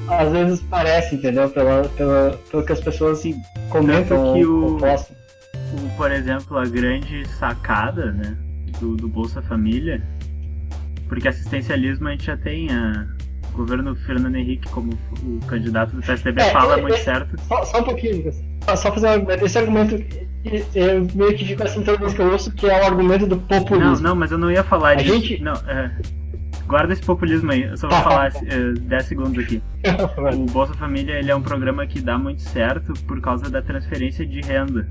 às vezes parece, entendeu? Pelo que as pessoas comentam ou postam. Por exemplo, a grande sacada, né, do Bolsa Família, porque assistencialismo a gente já tem, o governo Fernando Henrique como o candidato do PSDB fala muito certo. Só um pouquinho, Lucas. Só fazer um argumento. Esse argumento eu meio que digo assim toda vez que eu ouço, que é o argumento do populismo. Não, mas eu não ia falar disso. Gente... Não, guarda esse populismo aí, eu só vou falar 10 segundos aqui. O Bolsa Família, ele é um programa que dá muito certo por causa da transferência de renda.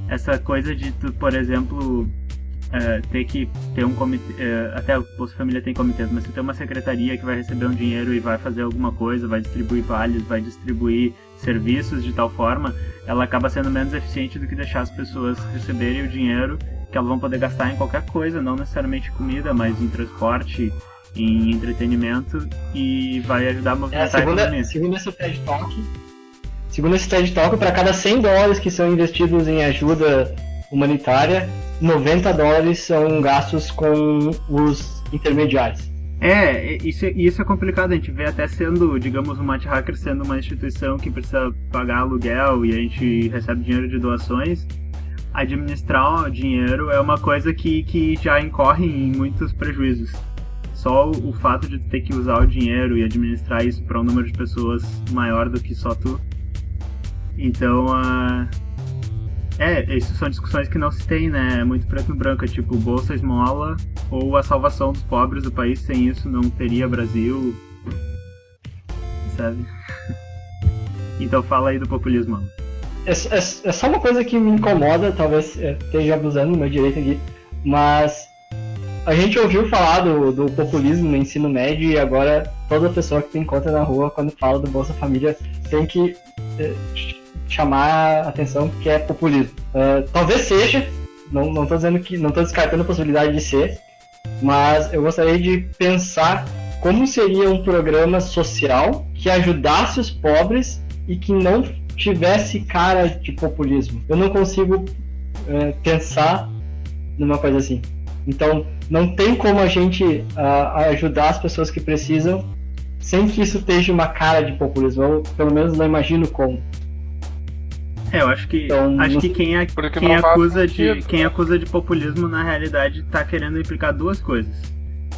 Essa coisa de tu, por exemplo, ter que ter um comitê, até o Bolsa Família tem comitês, mas você tem uma secretaria que vai receber um dinheiro e vai fazer alguma coisa, vai distribuir vales, vai distribuir serviços de tal forma, ela acaba sendo menos eficiente do que deixar as pessoas receberem o dinheiro que elas vão poder gastar em qualquer coisa, não necessariamente comida, mas em transporte, em entretenimento, e vai ajudar a movimentar a economia. Segundo esse TED Talk, para cada $100 que são investidos em ajuda humanitária, $90 são gastos com os intermediários. Isso é complicado, a gente vê até sendo, digamos, o Matt Hacker sendo uma instituição que precisa pagar aluguel e a gente recebe dinheiro de doações. Administrar o dinheiro é uma coisa que já incorre em muitos prejuízos. Só o fato de ter que usar o dinheiro e administrar isso para um número de pessoas maior do que só tu. Então, essas são discussões que não se tem, né? É muito preto no branco, é tipo Bolsa Esmola ou a salvação dos pobres do país. Sem isso não teria Brasil, sabe? Então fala aí do populismo, mano. É só uma coisa que me incomoda, talvez esteja abusando do meu direito aqui, mas a gente ouviu falar do populismo no ensino médio e agora toda pessoa que tu encontra na rua quando fala do Bolsa Família tem que chamar a atenção que é populismo. Talvez seja, não tô dizendo que, não tô descartando a possibilidade de ser, mas eu gostaria de pensar como seria um programa social que ajudasse os pobres e que não tivesse cara de populismo. Eu não consigo pensar numa coisa assim. Então, não tem como a gente ajudar as pessoas que precisam sem que isso esteja uma cara de populismo. Eu, pelo menos, não imagino como. Eu acho que quem acusa de populismo, na realidade, está querendo implicar duas coisas.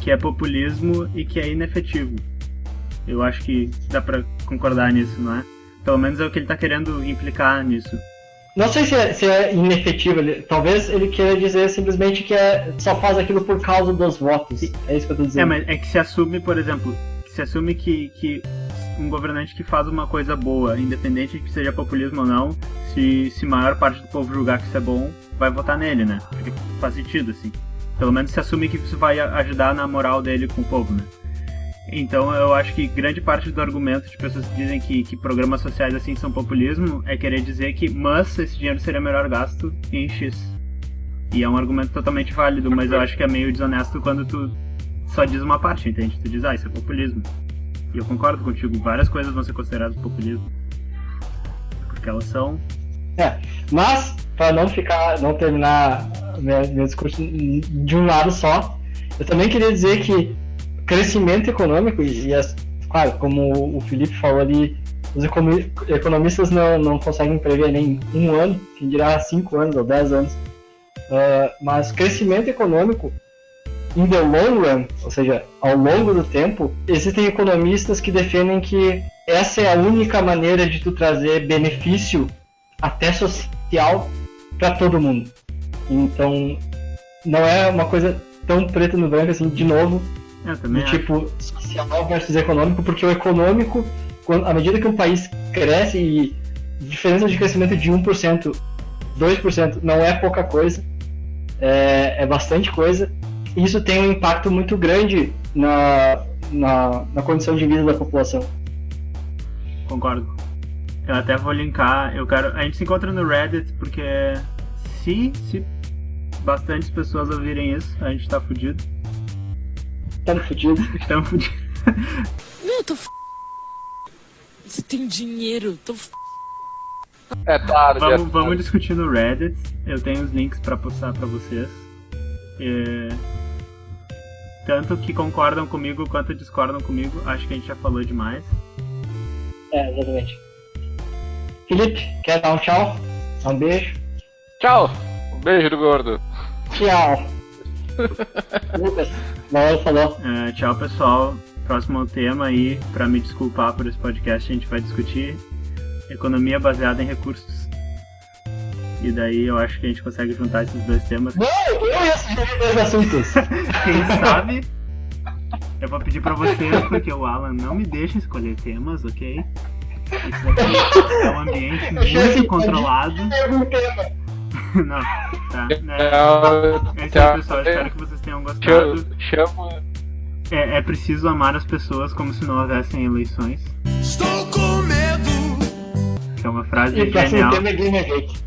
Que é populismo e que é inefetivo. Eu acho que dá pra concordar nisso, não é? Pelo menos é o que ele está querendo implicar nisso. Não sei se é inefetivo, talvez ele queira dizer simplesmente que só faz aquilo por causa dos votos. É isso que eu tô dizendo. Mas é que se assume, por exemplo, que um governante que faz uma coisa boa, independente de que seja populismo ou não, se a maior parte do povo julgar que isso é bom, vai votar nele, né? Porque faz sentido, assim. Pelo menos se assume que isso vai ajudar na moral dele com o povo, né? Então eu acho que grande parte do argumento de pessoas que dizem que programas sociais assim são populismo é querer dizer que esse dinheiro seria melhor gasto em X. E é um argumento totalmente válido, mas eu acho que é meio desonesto quando tu só diz uma parte, entende? Tu diz, isso é populismo. E eu concordo contigo, várias coisas vão ser consideradas populismo. Porque elas são... Mas, para não terminar meu discurso de um lado só, eu também queria dizer que crescimento econômico, claro, como o Felipe falou ali, os economistas não conseguem prever nem um ano, quem dirá 5 anos ou 10 anos, mas crescimento econômico in the long run, ou seja, ao longo do tempo, existem economistas que defendem que essa é a única maneira de tu trazer benefício até social para todo mundo. Então, não é uma coisa tão preta no branco assim, de novo, do tipo social versus econômico, porque o econômico, à medida que um país cresce, e diferença de crescimento de 1%, 2% não é pouca coisa, é bastante coisa, e isso tem um impacto muito grande na condição de vida da população. Concordo. Eu até vou linkar, a gente se encontra no Reddit, porque se bastantes pessoas ouvirem isso, a gente tá fudido. Estamos fudidos. Não, eu tô Você tem dinheiro, tô tarde. Vamos discutir no Reddit. Eu tenho os links pra postar pra vocês. Tanto que concordam comigo quanto discordam comigo. Acho que a gente já falou demais. Exatamente. Felipe, quer dar um tchau? Um beijo? Tchau! Um beijo do gordo. Tchau! Lucas, falou. Tchau, pessoal. Próximo tema aí, pra me desculpar por esse podcast, a gente vai discutir economia baseada em recursos. E daí eu acho que a gente consegue juntar esses dois temas. Não, eu ia sugerir dois assuntos. Quem sabe? Eu vou pedir pra vocês, porque o Alan não me deixa escolher temas, ok? Isso aqui é um ambiente muito controlado. Não, tá. É isso aí, pessoal. Espero que vocês tenham gostado. É preciso amar as pessoas como se não houvessem eleições. Estou com medo. Que é uma frase E o próximo genial. tema é Gamergate.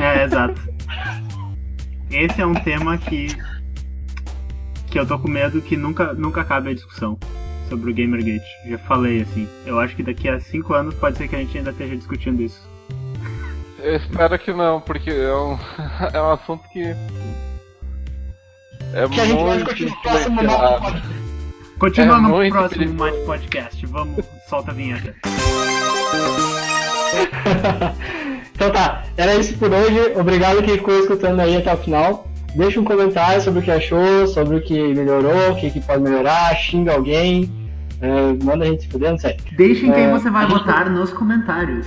É, exato. Esse é um tema que eu tô com medo que nunca acabe a discussão sobre o Gamergate. Já falei, assim. Eu acho que daqui a 5 anos pode ser que a gente ainda esteja discutindo isso. Eu espero que não, porque é um assunto que é Que a gente vai muito discutir no próximo influenciado. Mate. Continua É no muito próximo perigoso. Mate Podcast. Vamos, solta a vinheta. Então tá, era isso por hoje. Obrigado quem ficou escutando aí até o final. Deixa um comentário sobre o que achou, sobre o que melhorou, o que pode melhorar, xinga alguém, manda a gente se fuder, não sei. Deixem quem você vai votar nos comentários.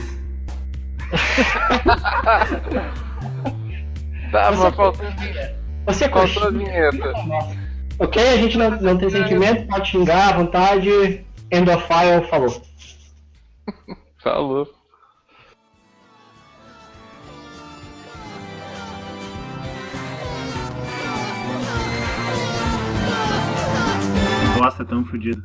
Tá, mas Você faltou a vinheta. Ok, a gente não tem sentimento, pode xingar à vontade. End of file, falou. Falou. Nossa, tão fudido.